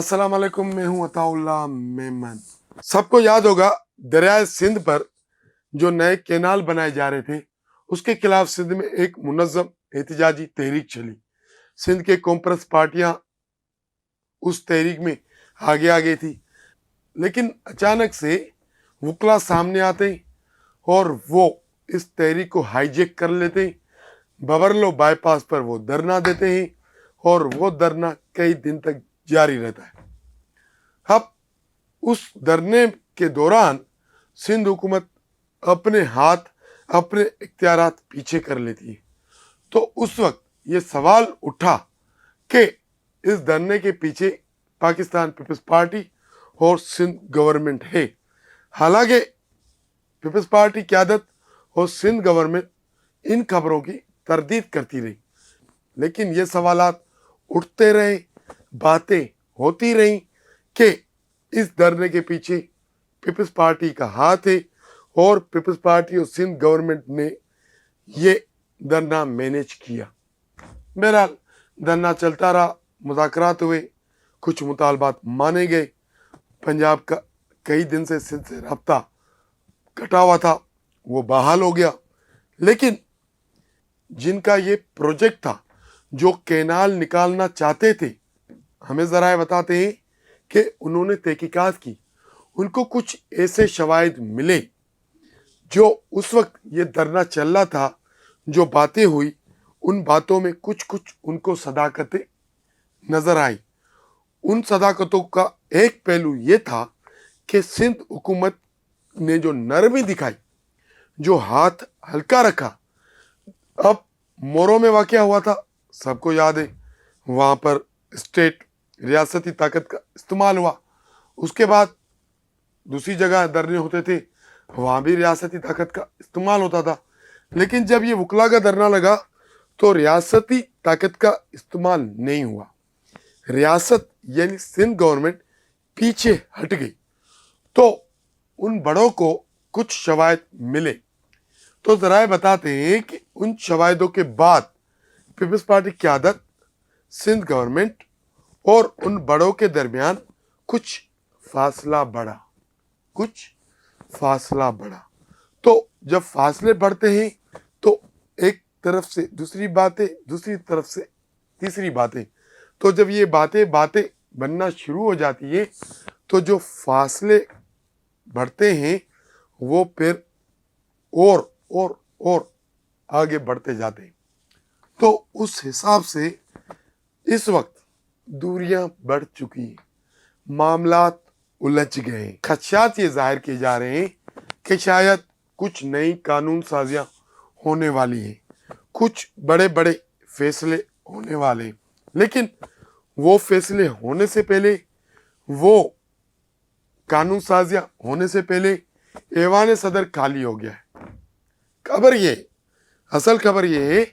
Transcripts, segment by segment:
अस्सलाम वालेकुम, मैं हूं अताउल्लाह मेमन। सबको याद होगा दरियाए सिंध पर जो नए कैनाल बनाए जा रहे थे, उसके खिलाफ सिंध में एक मुनज़्ज़म एहतजाजी तहरीक चली। सिंध के कॉन्फ्रेंस पार्टियां उस तहरीक में आगे आ गई थी, लेकिन अचानक से वकला सामने आते और वो इस तहरीक को हाईजेक कर लेते। बबरलो बाईपास पर वो धरना देते हैं और वो धरना कई दिन तक जारी रहता है। अब उस धरने के दौरान सिंध हुकूमत अपने हाथ, अपने इख्तियारात पीछे कर लेती है। तो उस वक्त ये सवाल उठा कि इस धरने के पीछे पाकिस्तान पीपल्स पार्टी और सिंध गवर्नमेंट है। हालांकि पीपल्स पार्टी की आदत और सिंध गवर्नमेंट इन खबरों की तरदीद करती रही, लेकिन ये सवालात उठते रहे, बातें होती रहीं कि इस धरने के पीछे पीपल्स पार्टी का हाथ है और पीपल्स पार्टी और सिंध गवर्नमेंट ने ये धरना मैनेज किया। बहरहाल धरना चलता रहा, मुज़ाकरात हुए, कुछ मुतालबात माने गए। पंजाब का कई दिन से सिंध से रब्ता कटा हुआ था, वो बहाल हो गया। लेकिन जिनका ये प्रोजेक्ट था, जो कैनाल निकालना चाहते थे, हमें ज़रा बताते हैं कि उन्होंने तहकीकात की। उनको कुछ ऐसे शवाहिद मिले जो उस वक्त ये धरना चल रहा था, जो बातें हुई, उन बातों में कुछ कुछ उनको सदाकतें नज़र आई। उन सदाकतों का एक पहलू ये था कि सिंध हुकूमत ने जो नरमी दिखाई, जो हाथ हल्का रखा। अब मोरो में वाक़या हुआ था, सबको याद है, वहाँ पर स्टेट रियासती ताकत का इस्तेमाल हुआ। उसके बाद दूसरी जगह धरने होते थे, वहाँ भी रियासती ताकत का इस्तेमाल होता था। लेकिन जब ये वकला का धरना लगा तो रियासती ताकत का इस्तेमाल नहीं हुआ। रियासत यानी सिंध गवर्नमेंट पीछे हट गई। तो उन बड़ों को कुछ शवाहिद मिले। तो ज़रा बताते हैं कि उन शवाहिदों के बाद पीपल्स पार्टी की आदत, सिंध गवर्नमेंट और उन बड़ों के दरमियान कुछ फासला बढ़ा। तो जब फासले बढ़ते हैं तो एक तरफ से दूसरी बातें, दूसरी तरफ से तीसरी बातें। तो जब ये बातें बनना शुरू हो जाती है तो जो फासले बढ़ते हैं वो फिर और आगे बढ़ते जाते हैं। तो उस हिसाब से इस वक्त दूरियां बढ़ चुकी हैं, मामलात उलझ गए। खदशात ये जाहिर किए जा रहे हैं कि शायद कुछ नई कानून साजियां होने वाली हैं, कुछ बड़े बड़े फैसले होने वाले हैं। लेकिन वो फैसले होने से पहले, वो कानून साजियां होने से पहले ऐवान सदर खाली हो गया है। असल खबर ये है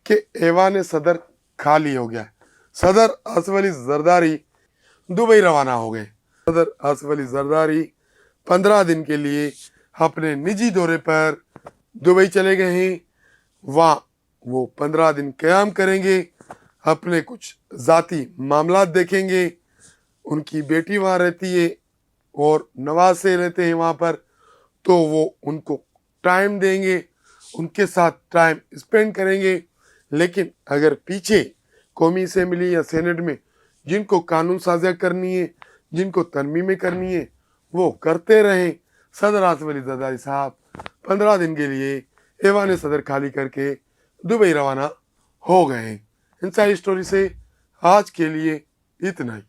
कि ऐवान सदर खाली हो गया है। सदर आसिफ अली जरदारी दुबई रवाना हो गए। सदर आसिफ अली जरदारी 15 दिन के लिए अपने निजी दौरे पर दुबई चले गए हैं। वहाँ वो 15 दिन क़याम करेंगे, अपने कुछ ज़ाती मामलात देखेंगे। उनकी बेटी वहाँ रहती है और नवासे रहते हैं वहाँ पर, तो वो उनको टाइम देंगे, उनके साथ टाइम स्पेंड करेंगे। लेकिन अगर पीछे कौमी असेंबली या सेनेट में जिनको कानून साज़ियाँ करनी है, जिनको तरमीमें करनी है, वो करते रहें। सदर आसिफ अली जरदारी साहब 15 दिन के लिए ऐवान सदर खाली करके दुबई रवाना हो गए हैं। इन सारी स्टोरी से आज के लिए इतना ही।